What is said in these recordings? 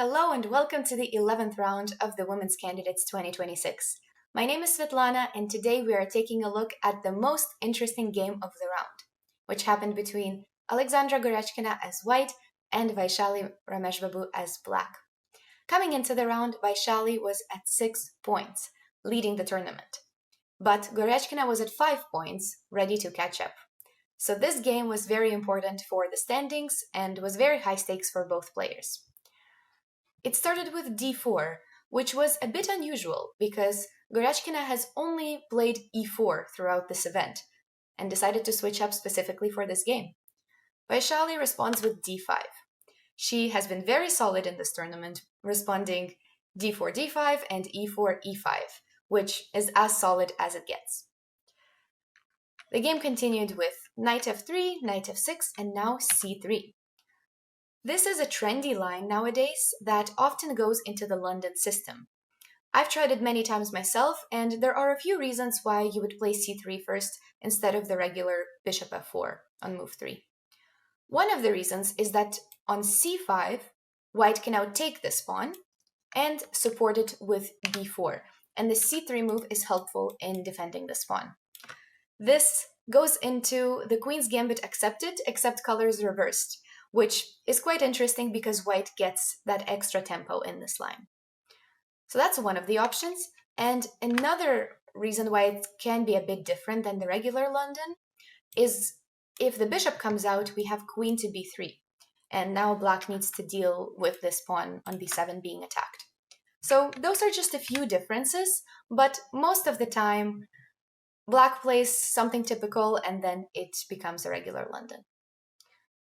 Hello and welcome to the 11th round of the Women's Candidates 2026. My name is Svitlana and today we are taking a look at the most interesting game of the round, which happened between Aleksandra Goryachkina as white and Vaishali Rameshbabu as black. Coming into the round, Vaishali was at 6 points, leading the tournament. But Goryachkina was at 5 points, ready to catch up. So this game was very important for the standings and was very high stakes for both players. It started with d4, which was a bit unusual because Goryachkina has only played e4 throughout this event and decided to switch up specifically for this game. Vaishali responds with d5. She has been very solid in this tournament, responding d4 d5 and e4 e5, which is as solid as it gets. The game continued with knight f3, knight f6, and now c3. This is a trendy line nowadays that often goes into the London system. I've tried it many times myself, and there are a few reasons why you would play c3 first instead of the regular bishop f4 on move 3. One of the reasons is that on c5, white can now take this pawn and support it with b4, and the c3 move is helpful in defending this pawn. This goes into the queen's gambit accepted, except colors reversed, which is quite interesting because white gets that extra tempo in this line. So that's one of the options. And another reason why it can be a bit different than the regular London is if the bishop comes out, we have queen to b3. And now black needs to deal with this pawn on b7 being attacked. So those are just a few differences, but most of the time, black plays something typical and then it becomes a regular London.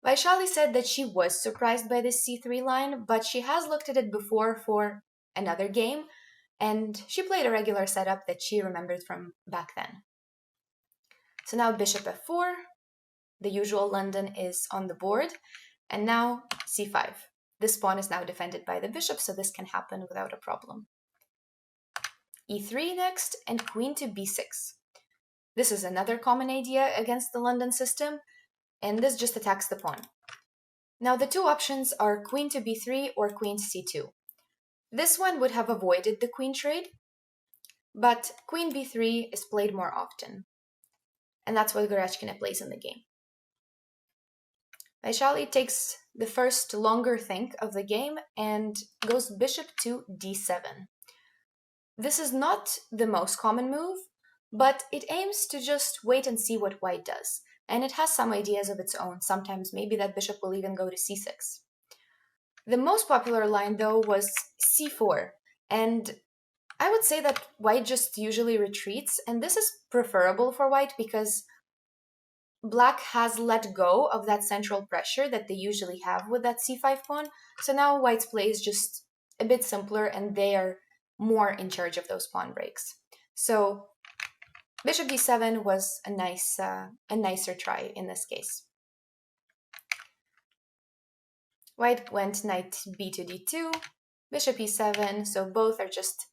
Vaishali said that she was surprised by this c3 line, but she has looked at it before for another game, and she played a regular setup that she remembered from back then. So now bishop f4, the usual London is on the board, and now c5. This pawn is now defended by the bishop, so this can happen without a problem. e3 next, and queen to b6. This is another common idea against the London system, and this just attacks the pawn. Now the two options are queen to b3 or queen to c2. This one would have avoided the queen trade, but queen b3 is played more often, and that's what Goryachkina plays in the game. Vaishali takes the first longer think of the game and goes bishop to d7. This is not the most common move, but it aims to just wait and see what white does. And it has some ideas of its own. Sometimes maybe that bishop will even go to c6. The most popular line, though, was c4. And I would say that white just usually retreats. And this is preferable for white because black has let go of that central pressure that they usually have with that c5 pawn. So now white's play is just a bit simpler and they are more in charge of those pawn breaks. So bishop d7 was a nicer try in this case. White went knight b to d2, bishop e7, so both are just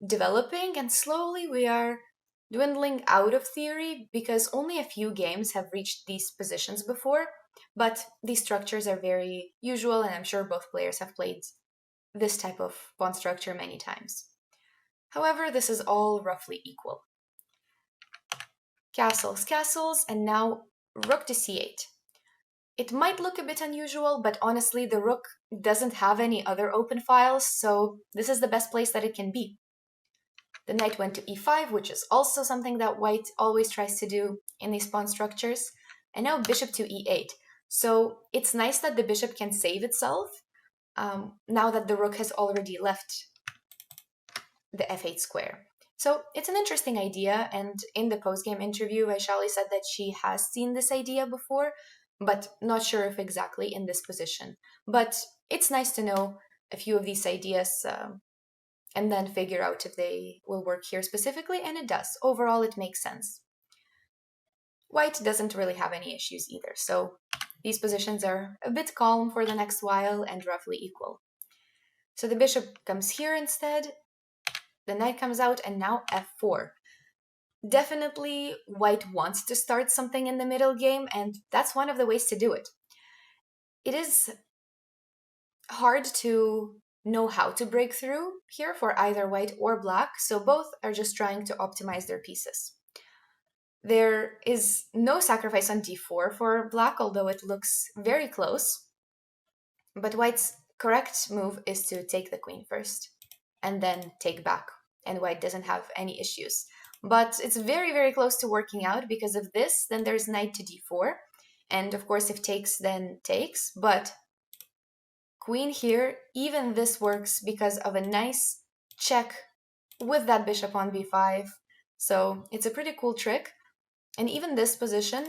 developing, and slowly we are dwindling out of theory because only a few games have reached these positions before, but these structures are very usual, and I'm sure both players have played this type of pawn structure many times. However, this is all roughly equal. Castles, castles, and now rook to c8. It might look a bit unusual, but honestly, the rook doesn't have any other open files, so this is the best place that it can be. The knight went to e5, which is also something that white always tries to do in these pawn structures, and now bishop to e8. So it's nice that the bishop can save itself, now that the rook has already left the f8 square. So it's an interesting idea, and in the post-game interview, Vaishali said that she has seen this idea before, but not sure if exactly in this position. But it's nice to know a few of these ideas and then figure out if they will work here specifically, and it does. Overall, it makes sense. White doesn't really have any issues either, so these positions are a bit calm for the next while and roughly equal. So the bishop comes here instead, the knight comes out, and now f4. Definitely white wants to start something in the middle game, and that's one of the ways to do it. It is hard to know how to break through here for either white or black, so both are just trying to optimize their pieces. There is no sacrifice on d4 for black, although it looks very close. But white's correct move is to take the queen first and then take back, and white doesn't have any issues. But it's very, very close to working out because of this. Then there's knight to d4, and of course if takes, then takes, but queen here, even this works because of a nice check with that bishop on b5. So it's a pretty cool trick. And even this position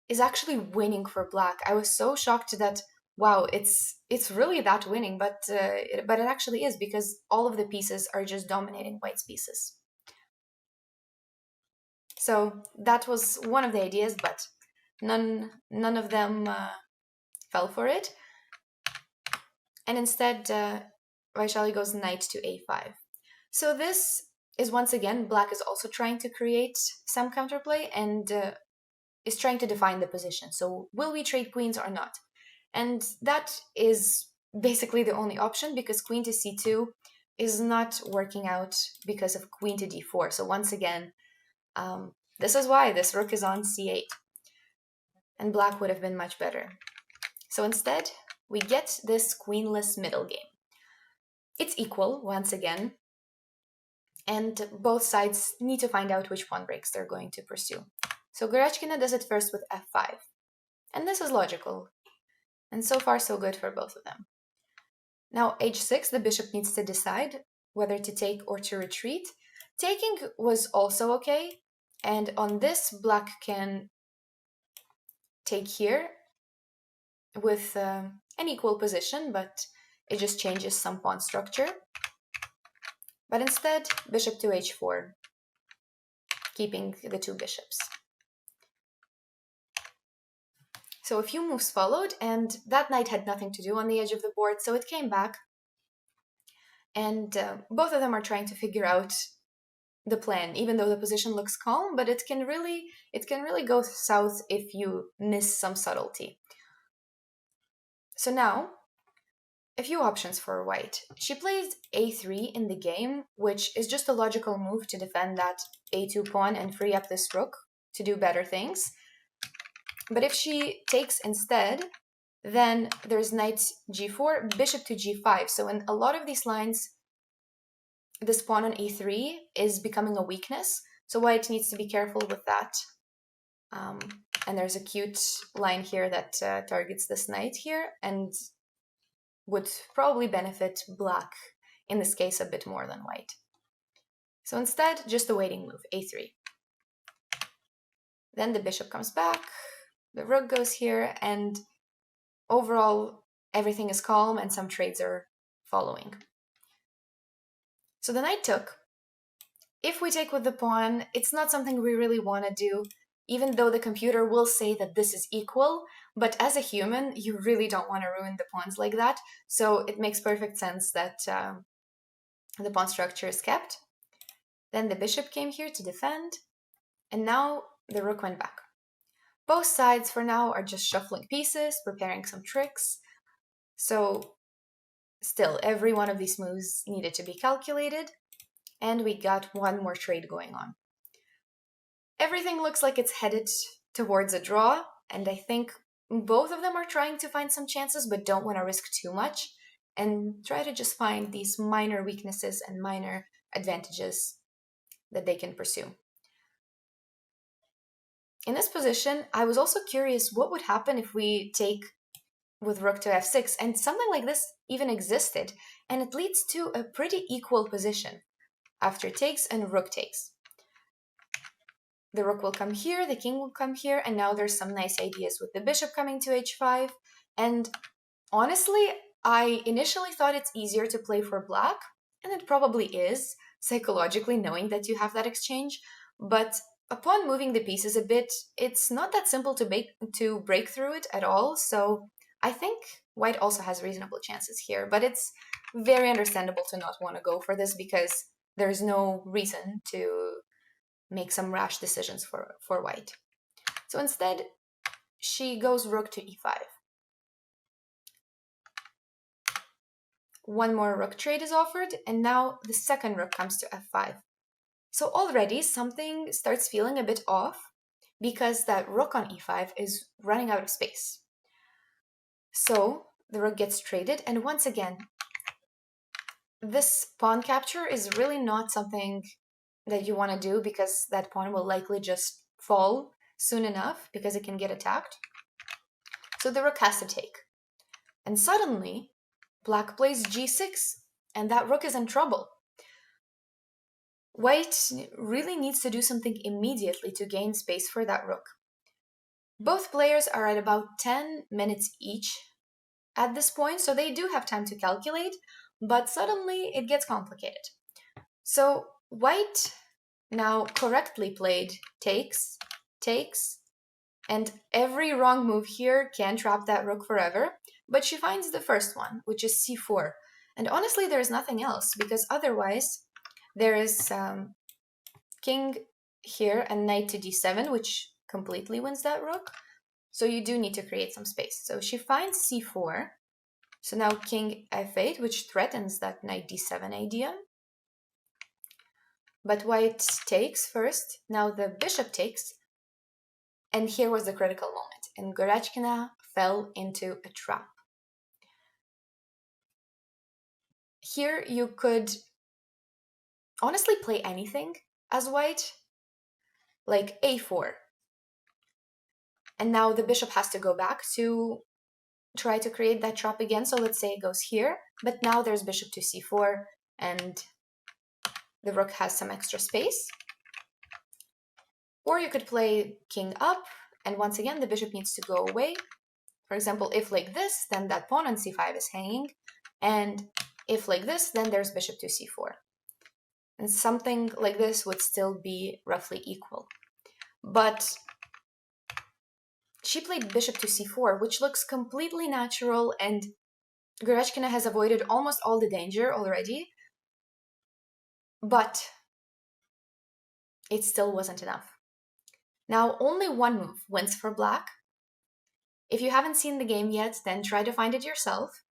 is actually winning for black. I was so shocked that, wow, it's really that winning, but it actually is, because all of the pieces are just dominating white's pieces. So that was one of the ideas, but none of them fell for it. And instead, Vaishali goes knight to a5. So this is, once again, black is also trying to create some counterplay and is trying to define the position. So will we trade queens or not? And that is basically the only option, because queen to c2 is not working out because of queen to d4. So once again, this is why this rook is on c8. And black would have been much better. So instead, we get this queenless middle game. It's equal, once again, and both sides need to find out which pawn breaks they're going to pursue. So Goryachkina does it first with f5. And this is logical. And so far, so good for both of them. Now, h6, the bishop needs to decide whether to take or to retreat. Taking was also okay. And on this, black can take here with an equal position, but it just changes some pawn structure. But instead, bishop to h4, keeping the two bishops. So a few moves followed, and that knight had nothing to do on the edge of the board, so it came back. And both of them are trying to figure out the plan, even though the position looks calm, but it can really go south if you miss some subtlety. So now, a few options for white. She plays a3 in the game, which is just a logical move to defend that a2 pawn and free up this rook to do better things. But if she takes instead, then there's knight g4, bishop to g5. So in a lot of these lines, this pawn on e3 is becoming a weakness. So white needs to be careful with that. And there's a cute line here that targets this knight here and would probably benefit black in this case a bit more than white. So instead, just a waiting move, a3. Then the bishop comes back, the rook goes here, and overall, everything is calm and some trades are following. So the knight took. If we take with the pawn, it's not something we really want to do, even though the computer will say that this is equal, but as a human, you really don't want to ruin the pawns like that, so it makes perfect sense that the pawn structure is kept. Then the bishop came here to defend, and now the rook went back. Both sides for now are just shuffling pieces, preparing some tricks, so still, every one of these moves needed to be calculated, and we got one more trade going on. Everything looks like it's headed towards a draw, and I think both of them are trying to find some chances but don't want to risk too much and try to just find these minor weaknesses and minor advantages that they can pursue. In this position, I was also curious what would happen if we take with rook to f6, and something like this even existed, and it leads to a pretty equal position after takes and rook takes. The rook will come here, the king will come here, and now there's some nice ideas with the bishop coming to h5. And honestly, I initially thought it's easier to play for black, and it probably is, psychologically knowing that you have that exchange. But upon moving the pieces a bit, it's not that simple to break through it at all. So I think white also has reasonable chances here, but it's very understandable to not want to go for this because there's no reason to make some rash decisions for white. So instead, she goes rook to e5. one more rook trade is offered, and now the second rook comes to f5. So already something starts feeling a bit off because that rook on e5 is running out of space. So the rook gets traded, and once again, this pawn capture is really not something that you want to do because that pawn will likely just fall soon enough because it can get attacked. So the rook has to take. And suddenly, black plays g6, and that rook is in trouble. White really needs to do something immediately to gain space for that rook. Both players are at about 10 minutes each at this point, so they do have time to calculate, but suddenly it gets complicated. So white now correctly played takes, and every wrong move here can trap that rook forever, but she finds the first one, which is c4. And honestly, there's nothing else, because otherwise there is king here and knight to d7, which completely wins that rook. So you do need to create some space. So she finds c4. So now king f8, which threatens that knight d7 idea. But white takes first. Now the bishop takes. And here was the critical moment. And Goryachkina fell into a trap. Here you could honestly play anything as white, like a4. And now the bishop has to go back to try to create that trap again. So let's say it goes here, but now there's bishop to c4 and the rook has some extra space. Or you could play king up, and once again the bishop needs to go away. For example, if like this, then that pawn on c5 is hanging, and if like this, then there's bishop to c4. And something like this would still be roughly equal. But she played bishop to c4, which looks completely natural, and Goryachkina has avoided almost all the danger already, but it still wasn't enough. Now only one move wins for black. If you haven't seen the game yet, then try to find it yourself.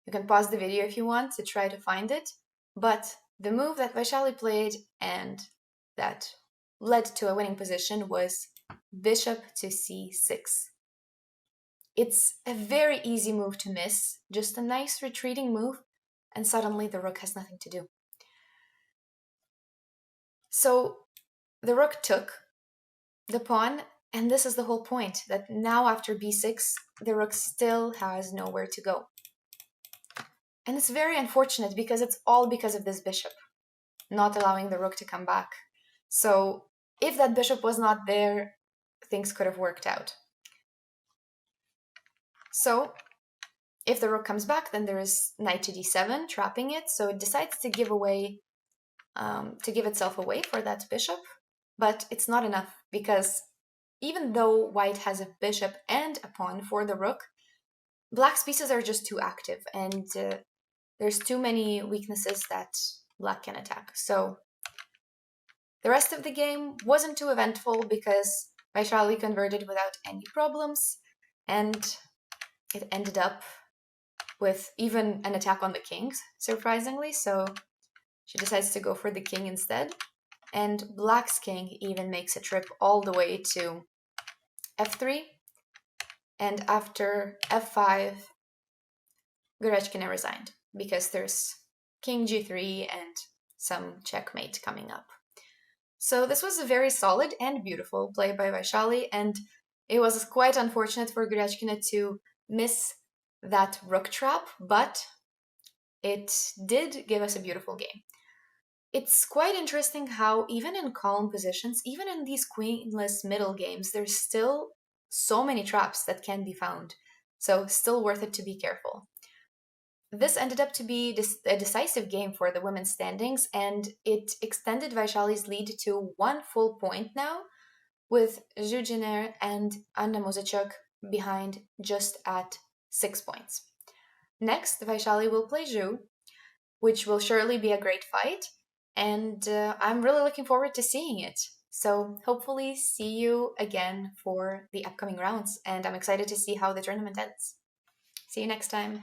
You can pause the video if you want to try to find it, but the move that Vaishali played and that led to a winning position was bishop to c6. It's a very easy move to miss, just a nice retreating move, and suddenly the rook has nothing to do. So the rook took the pawn, and this is the whole point, that now after b6, the rook still has nowhere to go. And it's very unfortunate because it's all because of this bishop, not allowing the rook to come back. So if that bishop was not there, things could have worked out. So if the rook comes back, then there is knight to d7, trapping it. So it decides to give away, to give itself away for that bishop. But it's not enough, because even though white has a bishop and a pawn for the rook, black's pieces are just too active, and there's too many weaknesses that black can attack. So the rest of the game wasn't too eventful because Vaishali converted without any problems, and it ended up with even an attack on the kings, surprisingly. So she decides to go for the king instead, and black's king even makes a trip all the way to f3, and after f5, Goryachkina resigned because there's king g3 and some checkmate coming up. So this was a very solid and beautiful play by Vaishali, and it was quite unfortunate for Goryachkina to miss that rook trap, but it did give us a beautiful game. It's quite interesting how even in calm positions, even in these queenless middle games, there's still so many traps that can be found. So still worth it to be careful. This ended up to be a decisive game for the women's standings, and it extended Vaishali's lead to 1 full point now, with Zhu Jiner and Anna Muzachuk behind just at 6 points. Next, Vaishali will play Zhu, which will surely be a great fight, and I'm really looking forward to seeing it. So hopefully see you again for the upcoming rounds, and I'm excited to see how the tournament ends. See you next time.